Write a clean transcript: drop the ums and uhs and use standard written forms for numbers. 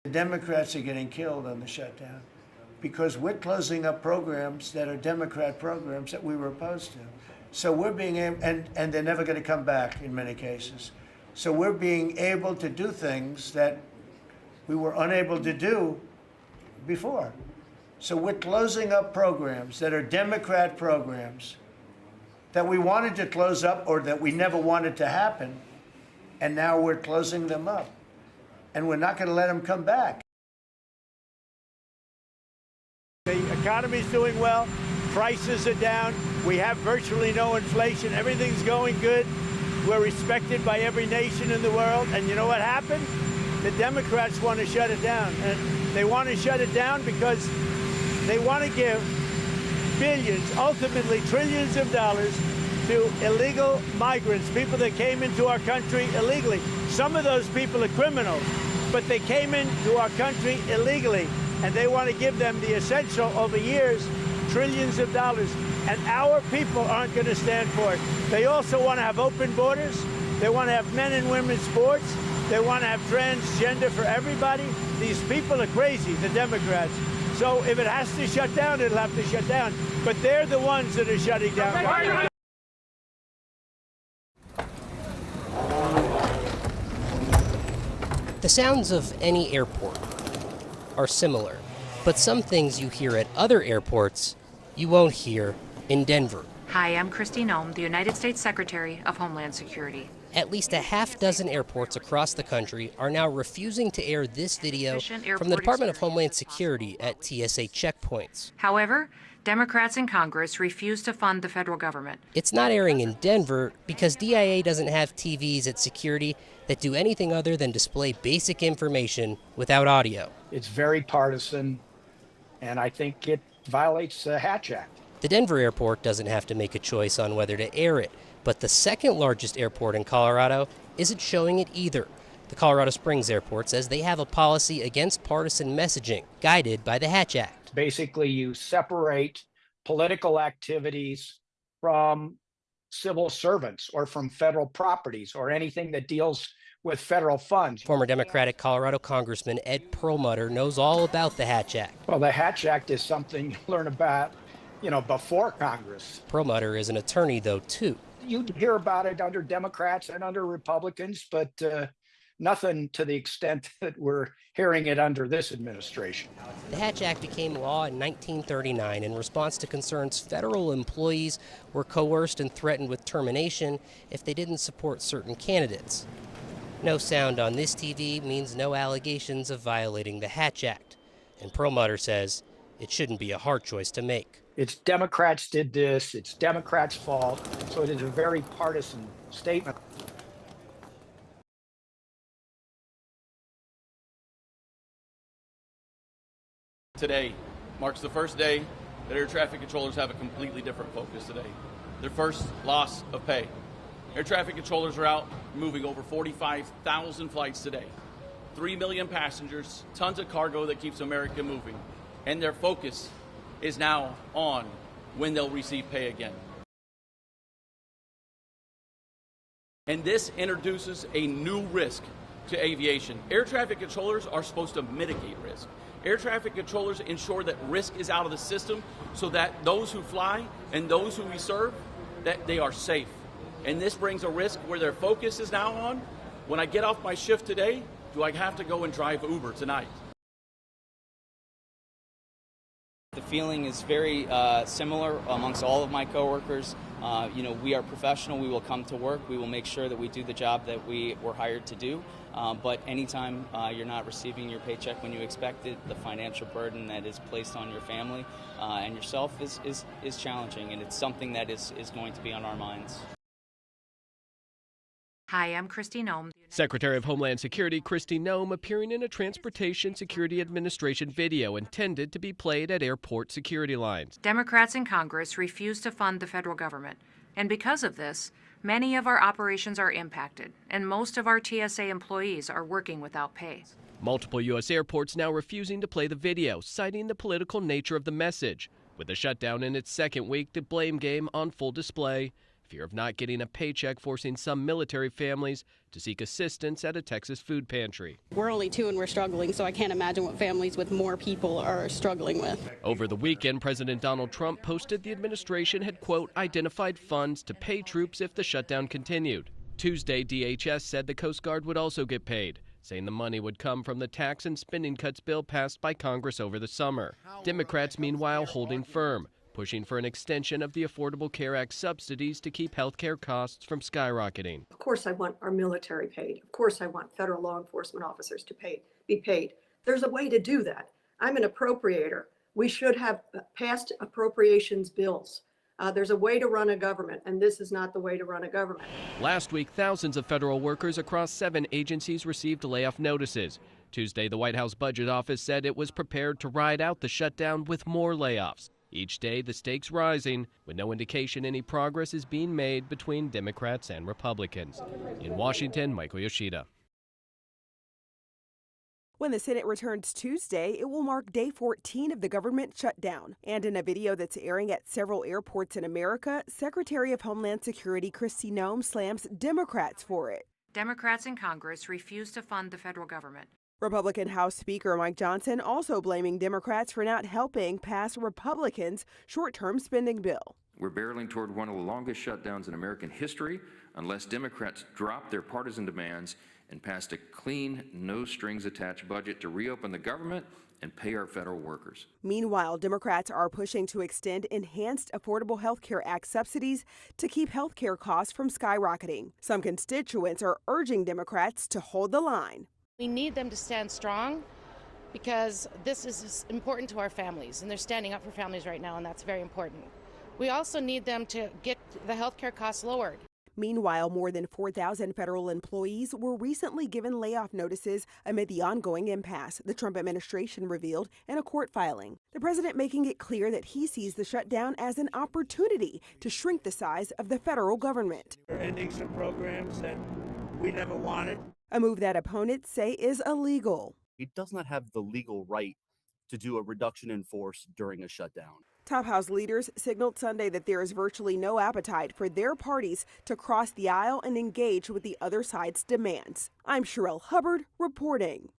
The Democrats are getting killed on the shutdown because we're closing up programs that are Democrat programs that we were opposed to. So we're being able, and they're never going to come back in many cases. So we're being able to do things that we were unable to do before. So we're closing up programs that are Democrat programs that we wanted to close up or that we never wanted to happen, and now we're closing them up. And we're not going to let them come back. The economy's doing well, prices are down, we have virtually no inflation, everything's going good, we're respected by every nation in the world, and you know what happened? The Democrats want to shut it down, and they want to shut it down because they want to give billions, ultimately trillions of dollars to illegal migrants, people that came into our country illegally. Some of those people are criminals, but they came into our country illegally, and they want to give them the essential over years, trillions of dollars, and our people aren't going to stand for it. They also want to have open borders. They want to have men and women's sports. They want to have transgender for everybody. These people are crazy, the Democrats. So if it has to shut down, it'll have to shut down. But they're the ones that are shutting down. The sounds of any airport are similar, but some things you hear at other airports you won't hear in Denver. Hi, I'm Christine Ohm, the United States Secretary of Homeland Security. At least a half dozen airports across the country are now refusing to air this video from the Department of Homeland Security at TSA checkpoints. However, Democrats in Congress refuse to fund the federal government. It's not airing in Denver because DIA doesn't have TVs at security that do anything other than display basic information without audio. It's very partisan, and I think it violates the Hatch Act. The Denver airport doesn't have to make a choice on whether to air it, but the second largest airport in Colorado isn't showing it either. The Colorado Springs airport says they have a policy against partisan messaging guided by the Hatch Act. Basically, you separate political activities from civil servants or from federal properties or anything that deals with federal funds. Former Democratic Colorado Congressman Ed Perlmutter knows all about the Hatch Act. Well, the Hatch Act is something you learn about, before Congress. Perlmutter is an attorney, though, too. You hear about it under Democrats and under Republicans, but nothing to the extent that we're hearing it under this administration. The Hatch Act became law in 1939 in response to concerns federal employees were coerced and threatened with termination if they didn't support certain candidates. No sound on this TV means no allegations of violating the Hatch Act. And Perlmutter says it shouldn't be a hard choice to make. It's Democrats did this, it's Democrats' fault, so it is a very partisan statement. Today marks the first day that air traffic controllers have a completely different focus today. Their first loss of pay. Air traffic controllers are out moving over 45,000 flights today. 3 million passengers, tons of cargo that keeps America moving. And their focus is now on when they'll receive pay again. And this introduces a new risk to aviation. Air traffic controllers are supposed to mitigate risk. Air traffic controllers ensure that risk is out of the system so that those who fly and those who we serve, that they are safe. And this brings a risk where their focus is now on, when I get off my shift today, do I have to go and drive Uber tonight? The feeling is very similar amongst all of my coworkers. We are professional. We will come to work. We will make sure that we do the job that we were hired to do. But anytime you're not receiving your paycheck when you expect it, the financial burden that is placed on your family and yourself is challenging, and it's something that is going to be on our minds. Hi, I'm Christine Ohm. Secretary of Homeland Security Kristi Noem appearing in a Transportation Security Administration video intended to be played at airport security lines. Democrats in Congress refuse to fund the federal government, and because of this, many of our operations are impacted, and most of our TSA employees are working without pay. Multiple U.S. airports now refusing to play the video, citing the political nature of the message. With the shutdown in its second week, the blame game on full display. Fear of not getting a paycheck forcing some military families to seek assistance at a Texas food pantry. We're only 2 and we're struggling, so I can't imagine what families with more people are struggling with. Over the weekend, President Donald Trump posted the administration had, quote, identified funds to pay troops if the shutdown continued. Tuesday, DHS said the Coast Guard would also get paid, saying the money would come from the tax and spending cuts bill passed by Congress over the summer. Democrats, meanwhile, holding firm, pushing for an extension of the Affordable Care Act subsidies to keep health care costs from skyrocketing. Of course I want our military paid. Of course I want federal law enforcement officers to be paid. There's a way to do that. I'm an appropriator. We should have passed appropriations bills. There's a way to run a government, and this is not the way to run a government. Last week, thousands of federal workers across 7 agencies received layoff notices. Tuesday, the White House Budget Office said it was prepared to ride out the shutdown with more layoffs. Each day, the stakes rising, with no indication any progress is being made between Democrats and Republicans. In Washington, Michael Yoshida. When the Senate returns Tuesday, it will mark day 14 of the government shutdown. And in a video that's airing at several airports in America, Secretary of Homeland Security Kristi Noem slams Democrats for it. Democrats in Congress refuse to fund the federal government. Republican House Speaker Mike Johnson also blaming Democrats for not helping pass Republicans' short-term spending bill. We're barreling toward one of the longest shutdowns in American history unless Democrats drop their partisan demands and passed a clean, no-strings-attached budget to reopen the government and pay our federal workers. Meanwhile, Democrats are pushing to extend enhanced Affordable Health Care Act subsidies to keep health care costs from skyrocketing. Some constituents are urging Democrats to hold the line. We need them to stand strong because this is important to our families, and they're standing up for families right now, and that's very important. We also need them to get the health care costs lowered. Meanwhile, more than 4,000 federal employees were recently given layoff notices amid the ongoing impasse, the Trump administration revealed in a court filing. The president making it clear that he sees the shutdown as an opportunity to shrink the size of the federal government. We're ending some programs that we never wanted. A move that opponents say is illegal. He does not have the legal right to do a reduction in force during a shutdown. Top House leaders signaled Sunday that there is virtually no appetite for their parties to cross the aisle and engage with the other side's demands. I'm Sherelle Hubbard reporting.